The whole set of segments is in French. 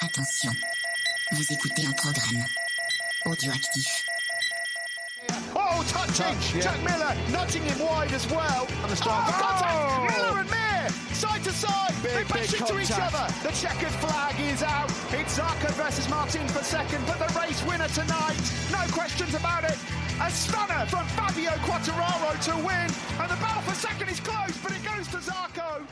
Attention, vous écoutez un programme audioactif. Oh, touching! Jack Miller nudging him wide as well. Contact! Miller and Mir! Side to side! They bash into each other. The checkered flag is out. It's Zarco versus Martin for second, but the race winner tonight. No questions about it. A stunner from Fabio Quartararo to win. And the battle for second is close, but it goes to Zarco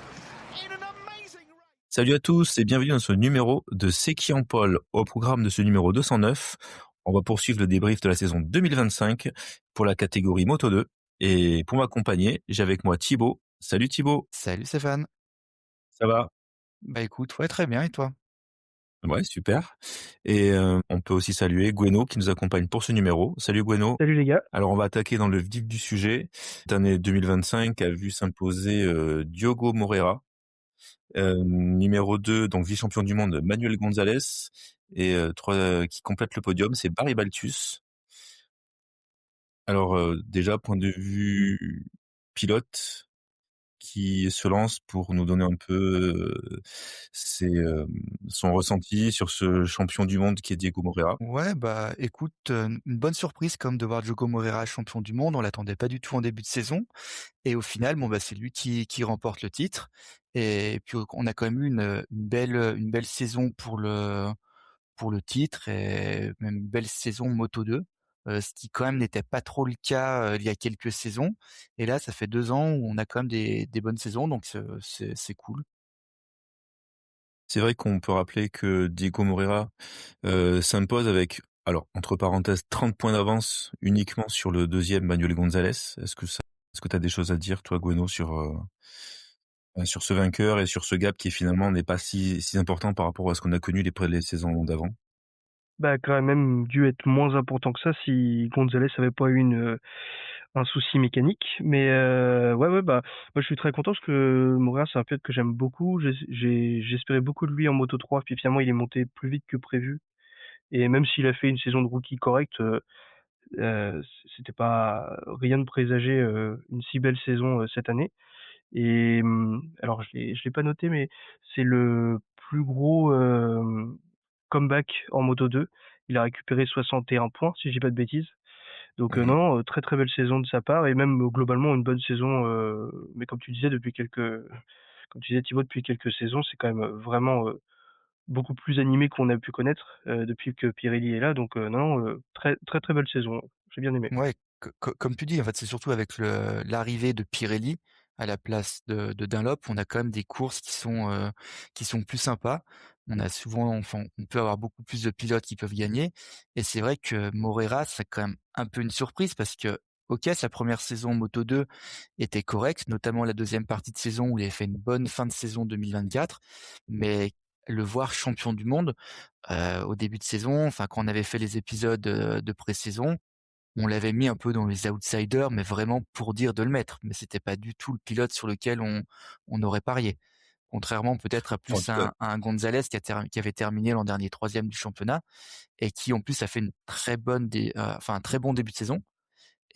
in an amazing race. Salut à tous et bienvenue dans ce numéro de C'est qui en pole. Au programme de ce numéro 209, on va poursuivre le débrief de la saison 2025 pour la catégorie Moto 2. Et pour m'accompagner, j'ai avec moi Thibaut. Salut Thibaut. Salut Stéphane. Ça va? Bah écoute, ouais, très bien, et toi? Ouais, super. Et on peut aussi saluer Gweno qui nous accompagne pour ce numéro. Salut Gweno. Salut les gars. Alors on va attaquer dans le vif du sujet. Cette année 2025 a vu s'imposer Diogo Moreira. Numéro 2, donc vice-champion du monde, Manuel Gonzalez. Et 3 qui complète le podium, c'est Barry Baltus. Alors déjà, point de vue pilote, qui se lance pour nous donner un peu son ressenti sur ce champion du monde qui est Diego Moreira. Ouais, bah écoute, une bonne surprise comme de voir Diogo Moreira champion du monde. On l'attendait pas du tout en début de saison. Et au final, bon bah c'est lui qui remporte le titre. Et puis on a quand même eu une belle saison pour le titre et même une belle saison Moto 2. Ce qui quand même n'était pas trop le cas il y a quelques saisons. Et là, ça fait 2 ans où on a quand même des bonnes saisons, donc c'est cool. C'est vrai qu'on peut rappeler que Diego Moreira s'impose avec, alors entre parenthèses, 30 points d'avance uniquement sur le deuxième Manuel Gonzalez. Est-ce que tu as des choses à dire, toi, Gweno, sur ce vainqueur et sur ce gap qui finalement n'est pas si important par rapport à ce qu'on a connu les saisons d'avant? Bah, quand même dû être moins important que ça si Gonzalez avait pas eu un souci mécanique. Mais ouais, bah moi je suis très content parce que Moreira c'est un pilote que j'aime beaucoup. J'espérais beaucoup de lui en Moto 3, puis finalement il est monté plus vite que prévu. Et même s'il a fait une saison de rookie correcte, c'était pas rien de présager une si belle saison cette année. Et alors je l'ai pas noté, mais c'est le plus gros comeback en Moto 2. Il a récupéré 61 points, si je dis pas de bêtises. Donc non, très très belle saison de sa part et même globalement une bonne saison. Mais comme tu disais comme tu disais Thibaut, depuis quelques saisons, c'est quand même vraiment beaucoup plus animé qu'on a pu connaître depuis que Pirelli est là. Donc non, très très très belle saison. J'ai bien aimé. Ouais, comme tu dis, en fait, c'est surtout avec l'arrivée de Pirelli à la place de Dunlop, on a quand même des courses qui sont plus sympas. On a souvent, enfin, on peut avoir beaucoup plus de pilotes qui peuvent gagner. Et c'est vrai que Moreira, c'est quand même un peu une surprise parce que, ok, sa première saison Moto 2 était correcte, notamment la deuxième partie de saison où il avait fait une bonne fin de saison 2024, mais le voir champion du monde au début de saison, enfin quand on avait fait les épisodes de pré-saison, on l'avait mis un peu dans les outsiders, mais vraiment pour dire de le mettre. Mais c'était pas du tout le pilote sur lequel on aurait parié. Contrairement peut-être à En plus tout cas, un Gonzalez qui avait terminé l'an dernier 3e du championnat et qui en plus a fait une un très bon début de saison.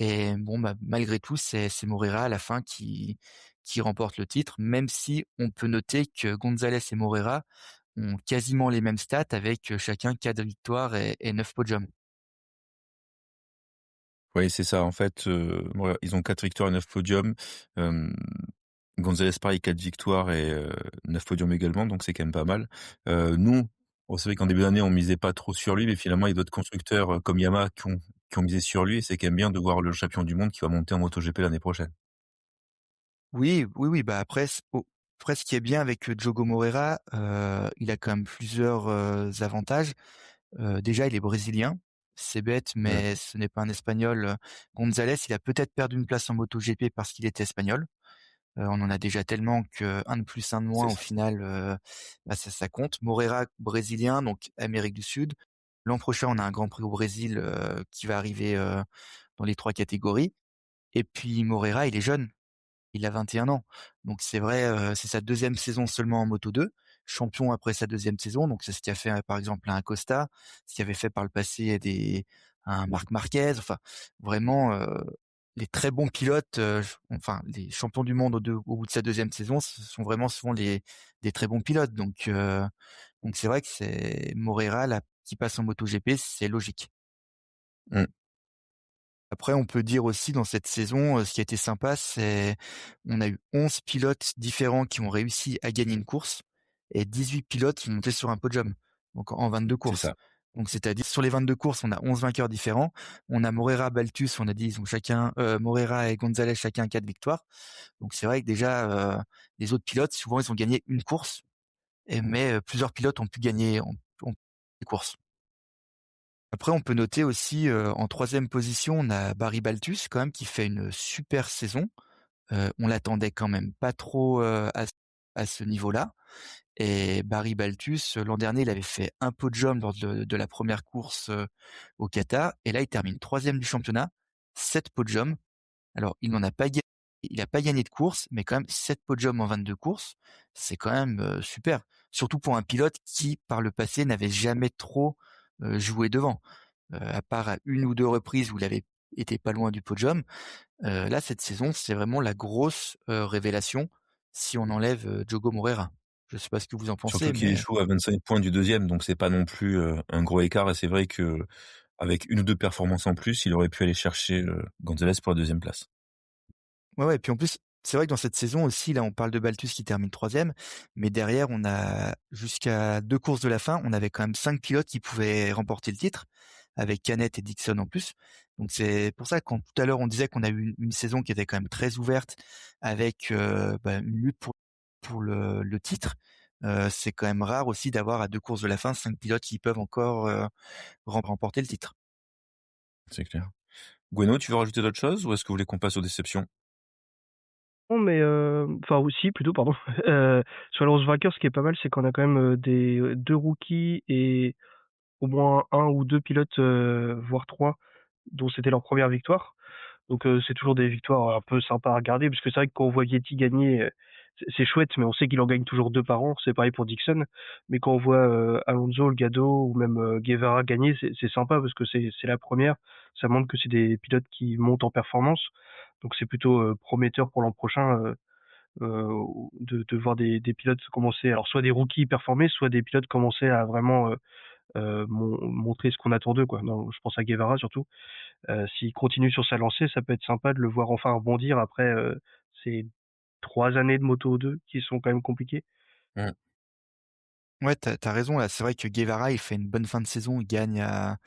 Et bon, bah, malgré tout, c'est Moreira à la fin qui remporte le titre, même si on peut noter que Gonzalez et Moreira ont quasiment les mêmes stats avec chacun 4 victoires et 9 podiums. oui, c'est ça. En fait, voilà, ils ont 4 victoires et 9 podiums. Euh, Gonzalez, pareil, 4 victoires et 9 podiums également, donc c'est quand même pas mal. Nous, c'est vrai qu'en début d'année, on misait pas trop sur lui, mais finalement, il y a d'autres constructeurs comme Yamaha qui ont misé sur lui, et c'est quand même bien de voir le champion du monde qui va monter en MotoGP l'année prochaine. Oui, bah après ce qui est bien avec Diogo Moreira, il a quand même plusieurs avantages. Déjà, il est brésilien. C'est bête, Mm. mais ce n'est pas un Espagnol. Gonzalez, il a peut-être perdu une place en MotoGP parce qu'il était espagnol. On en a déjà tellement que un de plus, un de moins, C'est au ça. final, bah ça compte. Moreira, brésilien, donc Amérique du Sud. L'an prochain, on a un Grand Prix au Brésil qui va arriver dans les 3 catégories. Et puis Moreira, il est jeune. Il a 21 ans. Donc c'est vrai, c'est sa 2e saison seulement en Moto 2, champion après sa 2e saison. Donc c'est ce qui a fait, par exemple, à un Costa, ce qui avait fait par le passé à un Marc Marquez. Enfin, vraiment, les très bons pilotes, enfin les champions du monde au bout de sa 2e saison, ce sont vraiment souvent des très bons pilotes. Donc Donc c'est vrai que c'est Moreira là qui passe en MotoGP, c'est logique. Mmh. Après, on peut dire aussi dans cette saison, ce qui a été sympa, c'est on a eu 11 pilotes différents qui ont réussi à gagner une course et 18 pilotes qui sont montés sur un podium, donc en 22 C'est courses. ça. Donc c'est-à-dire sur les 22 courses, on a 11 vainqueurs différents. On a Moreira, Baltus, on a dit ils ont chacun Moreira et Gonzalez chacun 4 victoires. Donc c'est vrai que déjà, les autres pilotes, souvent ils ont gagné une course mais plusieurs pilotes ont pu gagner ont des courses. Après, on peut noter aussi, en troisième position, on a Barry Baltus quand même qui fait une super saison. On l'attendait quand même pas trop, à ce niveau-là et Barry Baltus, l'an dernier, il avait fait un podium lors de la première course, au Qatar et là, il termine troisième du championnat, 7 podiums. Alors, il a pas gagné de course, mais quand même 7 podiums en 22 courses, c'est quand même, super. Surtout pour un pilote qui, par le passé, n'avait jamais trop, joué devant. À part à 1 ou 2 reprises où il avait été pas loin du podium, là, cette saison, c'est vraiment la grosse, révélation si on enlève, Diogo Moreira. Je sais pas ce que vous en Surtout pensez, qu'il mais échoue à 25 points du deuxième, donc c'est pas non plus, un gros écart et c'est vrai qu'avec 1 ou 2 performances en plus, il aurait pu aller chercher, Gonzalez pour la deuxième place. ouais, ouais, puis en plus, c'est vrai que dans cette saison aussi, là, on parle de Baltus qui termine troisième, mais derrière, on a jusqu'à 2 courses de la fin, on avait quand même 5 pilotes qui pouvaient remporter le titre, avec Canet et Dixon en plus. Donc c'est pour ça que quand tout à l'heure on disait qu'on a eu une saison qui était quand même très ouverte, avec une lutte pour le titre, c'est quand même rare aussi d'avoir à 2 courses de la fin 5 pilotes qui peuvent encore remporter le titre. C'est clair. Bueno, tu veux rajouter d'autres choses ou est-ce que vous voulez qu'on passe aux déceptions? Non, mais enfin aussi plutôt, pardon. Sur les 11 vainqueurs, ce qui est pas mal, c'est qu'on a quand même des 2 rookies et au moins un ou 2 pilotes, voire 3, dont c'était leur première victoire. Donc c'est toujours des victoires un peu sympas à regarder, parce que c'est vrai que quand on voit Vietti gagner, c'est chouette, mais on sait qu'il en gagne toujours 2 par an. C'est pareil pour Dixon. Mais quand on voit Alonso, Olgado ou même Guevara gagner, c'est sympa parce que c'est la première. Ça montre que c'est des pilotes qui montent en performance. Donc c'est plutôt prometteur pour l'an prochain de voir des pilotes commencer, alors soit des rookies performer, soit des pilotes commencer à vraiment montrer ce qu'on attend d'eux, quoi. Non, je pense à Guevara surtout. S'il continue sur sa lancée, ça peut être sympa de le voir enfin rebondir après ces 3 années de Moto 2 qui sont quand même compliquées. Mmh. Ouais, t'as raison là. C'est vrai que Guevara, il fait une bonne fin de saison. Il gagne à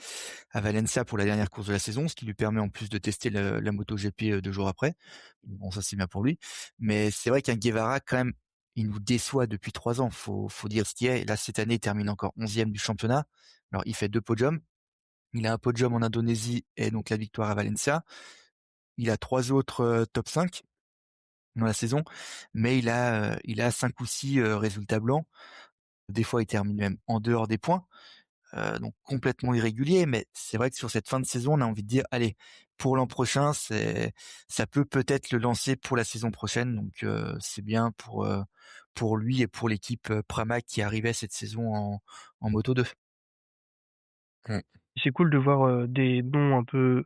Valencia pour la dernière course de la saison, ce qui lui permet en plus de tester la MotoGP 2 jours après. Bon, ça c'est bien pour lui. Mais c'est vrai qu'un Guevara, quand même, il nous déçoit depuis 3 ans. Faut dire ce qui est. Là, cette année, il termine encore 11e du championnat. Alors, il fait 2 podiums. Il a un podium en Indonésie et donc la victoire à Valencia. Il a 3 autres top 5 dans la saison, mais il a 5 ou 6 résultats blancs. Des fois, il termine même en dehors des points. Donc complètement irrégulier, mais c'est vrai que sur cette fin de saison, on a envie de dire, allez, pour l'an prochain, ça peut peut-être le lancer pour la saison prochaine, donc c'est bien pour lui et pour l'équipe Pramac qui arrivait cette saison en Moto 2. Mmh. C'est cool de voir des noms un peu,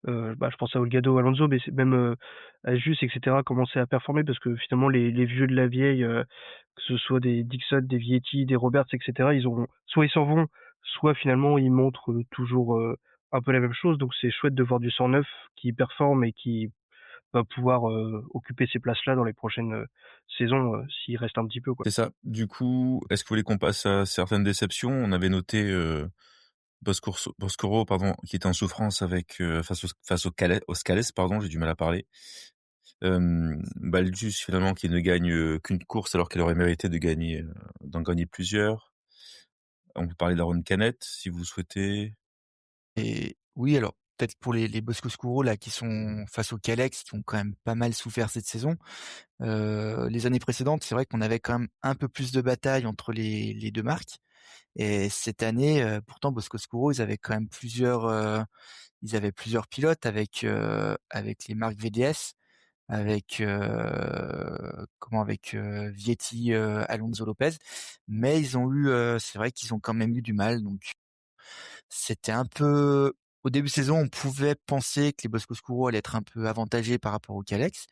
je pense à Olgado, Alonso, mais c'est même Ajus, etc., commencer à performer parce que finalement les vieux de la vieille, que ce soit des Dixon, des Vietti, des Roberts, etc., soit ils s'en vont, soit finalement ils montrent toujours un peu la même chose. Donc c'est chouette de voir du sang neuf qui performe et qui va pouvoir occuper ces places-là dans les prochaines saisons s'il reste un petit peu, quoi. C'est ça. Du coup, est-ce que vous voulez qu'on passe à certaines déceptions? On avait noté, Boscoro, pardon, qui était en souffrance avec, face au Scales, pardon, j'ai du mal à parler. Balduus finalement qui ne gagne, qu'une course alors qu'elle aurait mérité d'en gagner plusieurs. On peut parler d'Aaron Canet si vous souhaitez. Et oui, alors peut-être pour les Bosco-Scuro là qui sont face aux Calex, qui ont quand même pas mal souffert cette saison. Les années précédentes, c'est vrai qu'on avait quand même un peu plus de bataille entre les 2 marques. Et cette année, pourtant Bosco-Scuro, ils avaient plusieurs pilotes avec les marques VDS, avec Vietti, Alonso Lopez, mais ils ont eu, c'est vrai qu'ils ont quand même eu du mal, donc c'était un peu au début de saison, on pouvait penser que les Bosco-Scuro allaient être un peu avantagés par rapport aux Calex,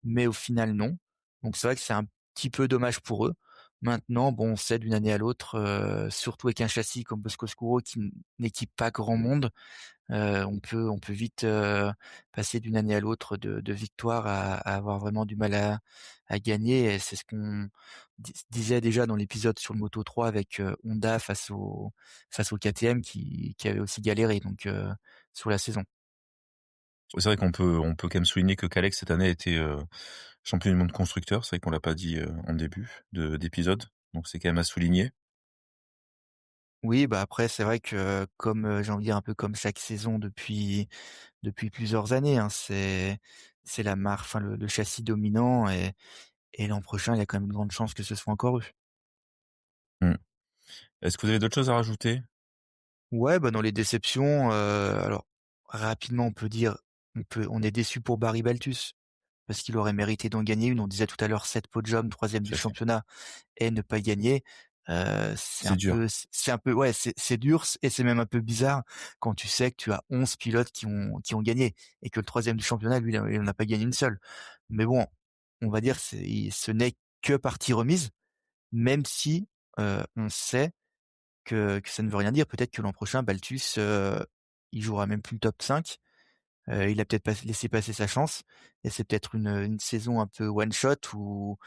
mais au final non. Donc c'est vrai que c'est un petit peu dommage pour eux. Maintenant, bon, on sait d'une année à l'autre, surtout avec un châssis comme Bosco-Scuro qui n'équipe pas grand monde, on peut vite, passer d'une année à l'autre de victoire à avoir vraiment du mal à gagner et c'est ce qu'on disait déjà dans l'épisode sur le Moto3 avec, Honda face au KTM qui avait aussi galéré donc sur la saison. C'est vrai qu'on peut quand même souligner que Kalex cette année a été, champion du monde constructeur. C'est vrai qu'on l'a pas dit, en début d'épisode, donc c'est quand même à souligner. Oui, bah, après c'est vrai que comme, j'ai envie de dire un peu comme chaque saison depuis plusieurs années, hein, c'est la marque, enfin le châssis dominant et l'an prochain, il y a quand même une grande chance que ce soit encore eux. Mmh. Est-ce que vous avez d'autres choses à rajouter? Ouais, bah, dans les déceptions, alors rapidement on peut dire, on est déçu pour Barry Baltus, parce qu'il aurait mérité d'en gagner une. On disait tout à l'heure 7 podiums, 3e du Tout à fait. championnat et ne pas gagner. C'est dur. C'est un peu ouais, c'est dur et c'est même un peu bizarre quand tu sais que tu as 11 pilotes qui ont gagné et que le 3e du championnat, lui, il en a pas gagné une seule. Mais bon, on va dire ce n'est que partie remise, même si, on sait que ça ne veut rien dire. Peut-être que l'an prochain, Balthus, il jouera même plus le top 5. Il a peut-être pas laissé passer sa chance et c'est peut-être une saison un peu one shot où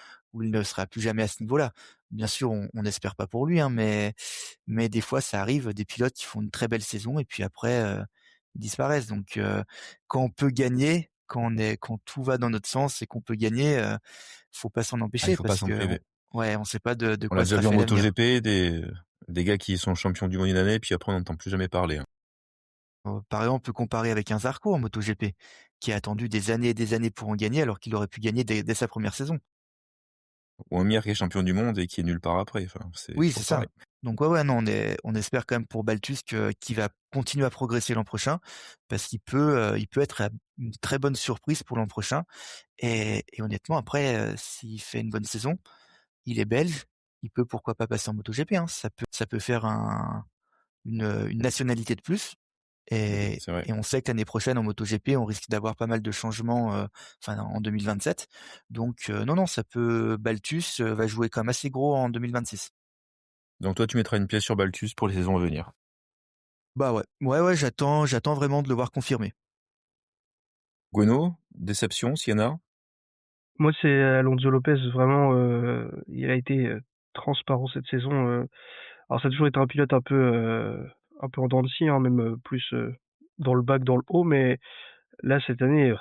il ne sera plus jamais à ce niveau-là. Bien sûr, on n'espère pas pour lui, hein, mais des fois ça arrive, des pilotes qui font une très belle saison et puis après, ils disparaissent. Donc, quand on peut gagner, quand tout va dans notre sens et qu'on peut gagner, faut pas s'en Ah, il empêcher faut pas parce s'en que priver. on sait pas de On l'a quoi déjà sera vu en fait l'avenir. MotoGP, des gars qui sont champions du monde une année, puis après on n'entend plus jamais parler, hein. Par exemple, on peut comparer avec un Zarco en MotoGP, qui a attendu des années et des années pour en gagner, alors qu'il aurait pu gagner dès sa première saison. Ou un Mir qui est champion du monde et qui est nulle part après, enfin, c'est Oui, c'est toujours pareil. ça. Donc ouais, non, on espère quand même pour Balthus qu'il va continuer à progresser l'an prochain, parce qu'il peut être une très bonne surprise pour l'an prochain. Et honnêtement, après, s'il fait une bonne saison, il est belge, il peut pourquoi pas passer en MotoGP, hein. Ça peut faire une nationalité de plus. Et C'est vrai. et on sait que l'année prochaine en MotoGP, on risque d'avoir pas mal de changements, enfin en 2027. Donc non, non, ça peut Balthus, va jouer quand même assez gros en 2026. Donc toi, tu mettras une pièce sur Balthus pour les saisons à venir. Bah ouais. Ouais, ouais, j'attends vraiment de le voir confirmer. Gueno, déception, s'il y en a? Moi, c'est Alonso Lopez, vraiment, il a été transparent cette saison. Alors, ça a toujours été un pilote un peu en dents de scie, hein, même plus dans le bas que dans le haut, mais là, cette année,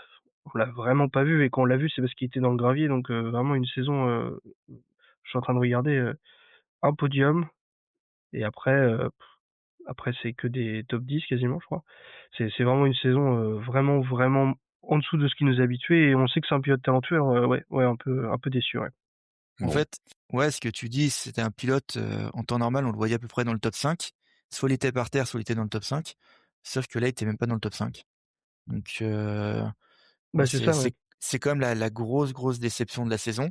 on l'a vraiment pas vu, et quand on l'a vu, c'est parce qu'il était dans le gravier, donc vraiment une saison, je suis en train de regarder, un podium, et après c'est que des top 10 quasiment, je crois. C'est vraiment une saison vraiment, vraiment en dessous de ce qui nous habituait, et on sait que c'est un pilote talentueux, ouais, ouais, un peu déçu, ouais. En Bon, fait, ouais, ce que tu dis, c'était un pilote, en temps normal, on le voyait à peu près dans le top 5. Soit il était par terre, soit il était dans le top 5. Sauf que là, il était même pas dans le top 5. Donc Bah, ouais, c'est c'est ça, ouais. c'est c'est quand même la grosse, grosse déception de la saison.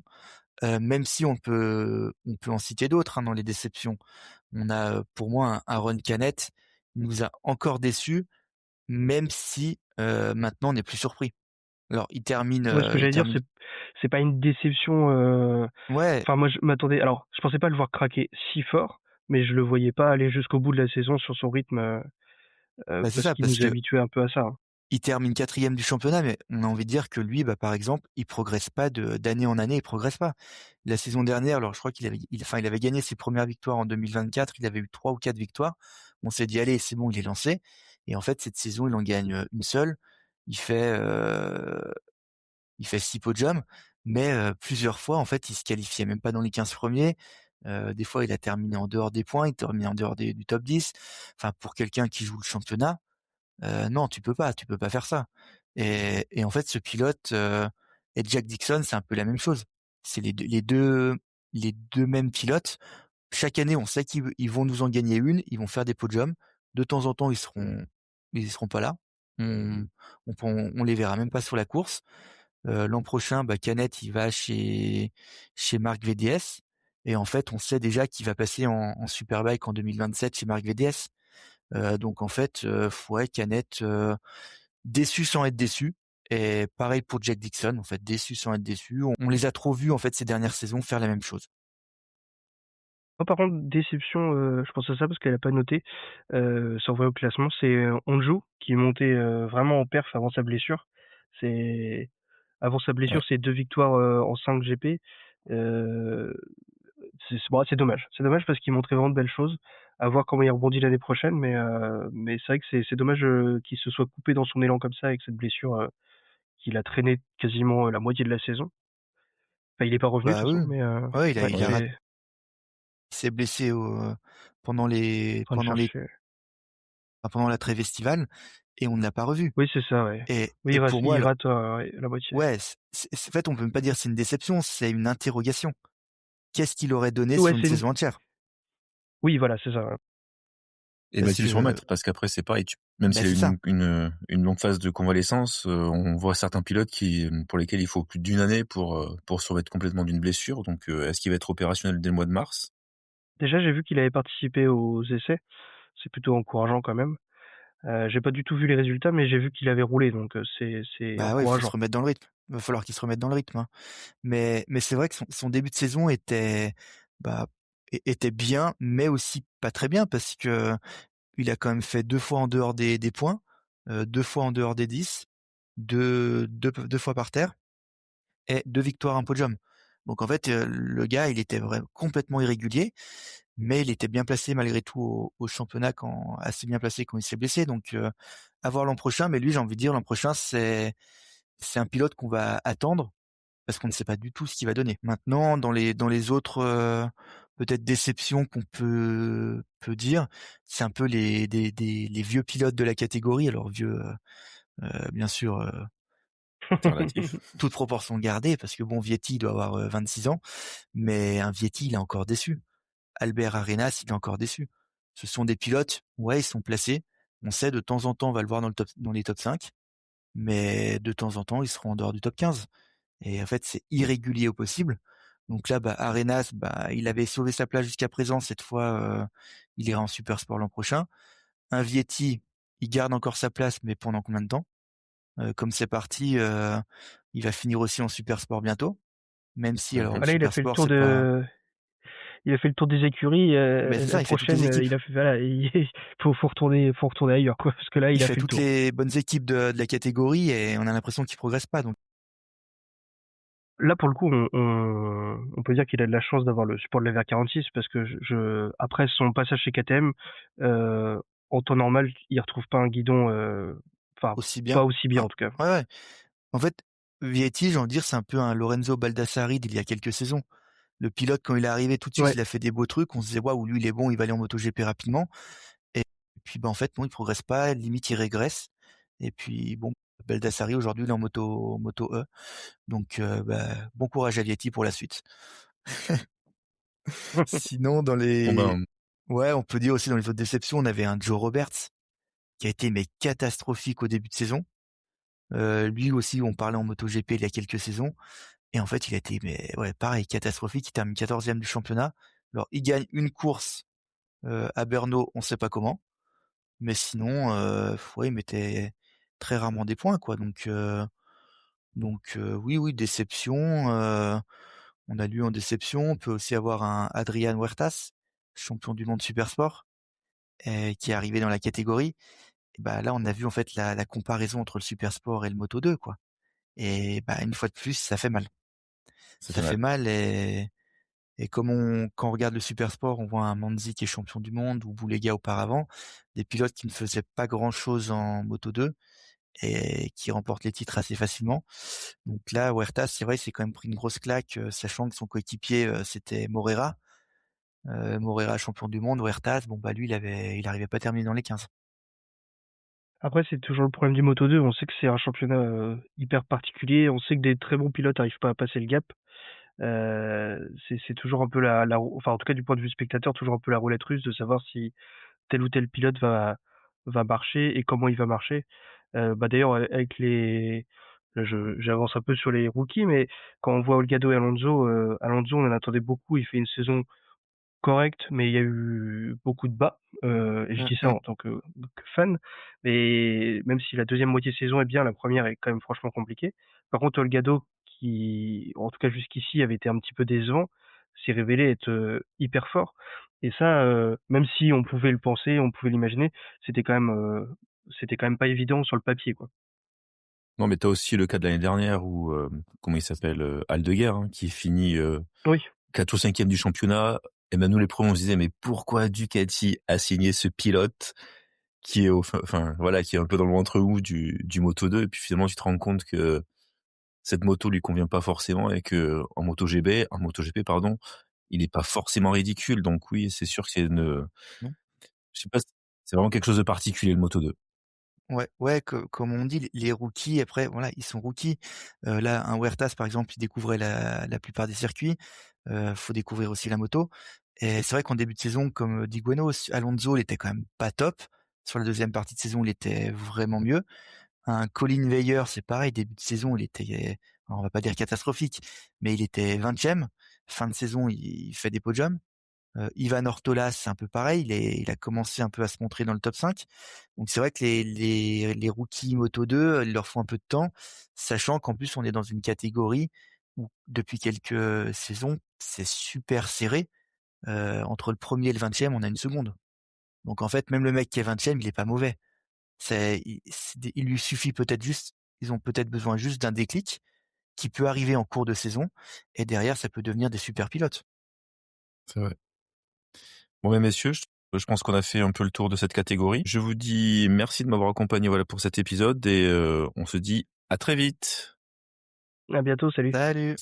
Même si on peut en citer d'autres, hein, dans les déceptions. On a, pour moi, un Ron Canet, il nous a encore déçus, même si, maintenant on n'est plus surpris. Alors Moi, ce que il j'allais dire, termine c'est pas une déception, ouais, enfin, moi, je m'attendais, alors, je pensais pas le voir craquer si fort, mais je le voyais pas aller jusqu'au bout de la saison sur son rythme, bah, c'est parce ça, qu'il parce nous que habituait un peu à ça, hein. il termine 4e du championnat, mais on a envie de dire que lui, bah, par exemple, il progresse pas d'année en année, il progresse pas. La saison dernière, alors je crois il avait gagné ses premières victoires en 2024, il avait eu 3 ou 4 victoires. On s'est dit: «Allez, c'est bon, il est lancé» et en fait, cette saison, il en gagne, une seule. Il fait, heu, il fait 6 podiums, mais plusieurs fois, en fait, il se qualifiait même pas dans les 15 premiers. Des fois, il a terminé en dehors des points, il terminait en dehors du top 10. Enfin, pour quelqu'un qui joue le championnat, non, tu peux pas faire ça. Et en fait, ce pilote, et Jack Dixon, c'est un peu la même chose. C'est les deux mêmes pilotes. Chaque année, on sait qu'ils vont nous en gagner une, ils vont faire des podiums. De temps en temps, ils seront pas là. On les verra même pas sur la course. L'an prochain, bah, Canet, il va chez Marc VDS et en fait, on sait déjà qu'il va passer en Superbike en 2027 chez Marc VDS. Donc en fait, ouais, Canet, déçu sans être déçu et pareil pour Jack Dixon, en fait, déçu sans être déçu. On les a trop vus, en fait, ces dernières saisons faire la même chose. Moi, par contre, déception, je pense à ça parce qu'elle a pas noté, sans voir au classement, c'est, Onju qui est monté, vraiment en perf avant sa blessure. C'est Avant sa blessure, Ouais. c'est 2 victoires, en 5 GP. Heu, c'est dommage. C'est dommage parce qu'il montrait vraiment de belles choses. À voir comment il rebondit l'année prochaine, mais c'est vrai que c'est dommage, qu'il se soit coupé dans son élan comme ça avec cette blessure, qu'il a traîné quasiment, la moitié de la saison. Enfin, il est pas revenu de Bah toute oui, façon, oui. Ouais, ouais, Ouais. c'est il s'est blessé pendant en train de chercher. pendant la trêve estivale et on ne l'a pas revu. Oui, c'est ça, ouais. Oui, Et pour moi, il alors, rate, ouais, la moitié. ouais, en fait, on peut même pas dire c'est une déception, c'est une interrogation. Qu'est-ce qu'il aurait donné Ouais, sur une c'est une saison entière? oui, voilà, c'est ça, ouais. Et Parce va-t-il se que, remettre? Parce qu'après, c'est pareil, même bah, s'il a eu c'est ça. une longue phase de convalescence, on voit certains pilotes pour lesquels il faut plus d'une année pour se remettre complètement d'une blessure. Donc, est-ce qu'il va être opérationnel dès le mois de mars? Déjà, j'ai vu qu'il avait participé aux essais. C'est plutôt encourageant quand même. J'ai pas du tout vu les résultats, mais j'ai vu qu'il avait roulé, donc c'est Bah ouais, il faut se encourageant. remettre dans le rythme. Il va falloir qu'il se remette dans le rythme, hein. Mais c'est vrai que son début de saison était, bah, était bien, mais aussi pas très bien parce que il a quand même fait 2 fois en dehors des points, 2 fois en dehors des 10, 2 fois par terre et 2 victoires, un podium. Donc en fait, le gars, il était vraiment complètement irrégulier, mais il était bien placé malgré tout au championnat, quand assez bien placé quand il s'est blessé. Donc à voir l'an prochain, mais lui, j'ai envie de dire l'an prochain, c'est un pilote qu'on va attendre parce qu'on ne sait pas du tout ce qu'il va donner. Maintenant, dans les autres, peut-être déceptions qu'on peut dire, c'est un peu les vieux pilotes de la catégorie. Alors vieux, bien sûr, C'est relatif. toute proportion gardée, parce que bon, Vietti doit avoir 26 ans, mais un Vietti, il est encore déçu. Albert Arenas, il est encore déçu. Ce sont des pilotes, ouais, ils sont placés. On sait de temps en temps, on va le voir dans les top 5, mais de temps en temps, ils seront en dehors du top 15. Et en fait, c'est irrégulier au possible. Donc là, bah, Arenas, bah, il avait sauvé sa place jusqu'à présent. Cette fois, il ira en super sport l'an prochain. Un Vietti, il garde encore sa place, mais pendant combien de temps? Comme c'est parti, il va finir aussi en super sport bientôt. Même si, alors, le Ah là, super sport, c'est pas. il a fait le tour des écuries, Mais c'est la ça, il fait toutes les prochaine, équipes. il a fait voilà, faut retourner ailleurs, quoi, parce que là, Il il a fait fait le toutes tour. les bonnes équipes de la catégorie et on a l'impression qu'il progresse pas. Donc, Là, pour le coup, on peut dire qu'il a de la chance d'avoir le support de la VR46 parce que après son passage chez KTM, en temps normal, il retrouve pas un guidon, enfin, aussi pas bien. aussi bien Enfin, en tout cas. ouais, ouais. En fait, Vietti, j'ai envie de dire, c'est un peu un Lorenzo Baldassari d'il y a quelques saisons. Le pilote, quand il est arrivé, tout de suite, Ouais. il a fait des beaux trucs. On se disait, waouh, lui, il est bon, il va aller en MotoGP rapidement. Et puis, bah, en fait, non, il progresse pas. Limite, il régresse. Et puis, bon, Baldassari, aujourd'hui, il est en moto E. Donc, bah, bon courage à Vietti pour la suite. Sinon, Bon ben, ouais, on peut dire aussi dans les autres déceptions, on avait un Joe Roberts qui a été, mais catastrophique au début de saison. Lui aussi, on parlait en MotoGP il y a quelques saisons. Et en fait, il a été, mais ouais, pareil, catastrophique. Il termine 14e du championnat. Alors, il gagne une course à Brno, on sait pas comment, mais sinon, ouais, il mettait très rarement des points, quoi. Donc, oui, oui, déception. On a lu en déception. On peut aussi avoir un Adrian Huertas, champion du monde supersport, qui est arrivé dans la catégorie. Et bah là, on a vu en fait la comparaison entre le supersport et le Moto 2, quoi. Et bah une fois de plus, ça fait mal. ça fait Ça fait mal. mal et quand on regarde le super sport, on voit un Manzi qui est champion du monde ou Boulega auparavant, des pilotes qui ne faisaient pas grand-chose en Moto 2 et qui remportent les titres assez facilement. Donc là, Huertas, c'est vrai, c'est quand même pris une grosse claque, sachant que son coéquipier, c'était Morera. Morera, champion du monde, Huertas, bon bah lui, il arrivait pas à terminer dans les 15. Après, c'est toujours le problème du Moto2. On sait que c'est un championnat hyper particulier. On sait que des très bons pilotes n'arrivent pas à passer le gap. C'est toujours un peu enfin en tout cas du point de vue spectateur, toujours un peu la roulette russe de savoir si tel ou tel pilote va marcher et comment il va marcher. Bah d'ailleurs avec là, j'avance un peu sur les rookies, mais quand on voit Olgado et Alonso, Alonso on en attendait beaucoup. Il fait une saison correct, mais il y a eu beaucoup de bas. Et je Mmh dis ça mh. en tant que fan. Mais même si la deuxième moitié de saison est bien, la première est quand même franchement compliquée. Par contre, Olgado, qui, en tout cas jusqu'ici, avait été un petit peu décevant, s'est révélé être hyper fort. Et ça, même si on pouvait le penser, on pouvait l'imaginer, c'était quand même pas évident sur le papier, quoi. Non, mais tu as aussi le cas de l'année dernière où, comment il s'appelle, Aldeguer, hein, qui finit Oui, 4 ou 5e du championnat. Et ben nous les pros on se disait mais pourquoi Ducati a signé ce pilote qui est enfin voilà, qui est un peu dans le ventre mou du Moto2, et puis finalement tu te rends compte que cette moto lui convient pas forcément et que en MotoGP pardon, il est pas forcément ridicule. Donc oui, c'est sûr que c'est une, Non? je sais pas, c'est vraiment quelque chose de particulier le Moto2. Ouais, ouais, comme on dit, les rookies, après, voilà, ils sont rookies. Là, un Huertas, par exemple, il découvrait la plupart des circuits. Faut découvrir aussi la moto. Et c'est vrai qu'en début de saison, comme dit Bueno, Alonso, il était quand même pas top. Sur la deuxième partie de saison, il était vraiment mieux. Un Colin Veyer, c'est pareil, début de saison, il était, alors on va pas dire catastrophique, mais il était 20e. Fin de saison, il fait des podiums. Ivan Ortolas, c'est un peu pareil, il a commencé un peu à se montrer dans le top 5. Donc c'est vrai que les rookies Moto2, il leur faut un peu de temps, sachant qu'en plus on est dans une catégorie où depuis quelques saisons, c'est super serré. Entre le premier et le 20e, on a une seconde. Donc en fait, même le mec qui est 20e, il est pas mauvais. Il lui suffit peut-être juste, ils ont peut-être besoin juste d'un déclic qui peut arriver en cours de saison, et derrière ça peut devenir des super pilotes. C'est vrai. Bon, ben messieurs, je pense qu'on a fait un peu le tour de cette catégorie. Je vous dis merci de m'avoir accompagné, voilà, pour cet épisode, et on se dit à très vite. à bientôt, salut. Salut!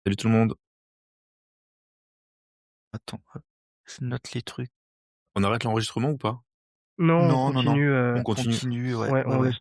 Salut tout le monde. Attends, hop, je note les trucs. On arrête l'enregistrement ou pas? Non, on Non, non, non, continue, On on continue. continue, ouais, ouais, ouais, on ouais. laisse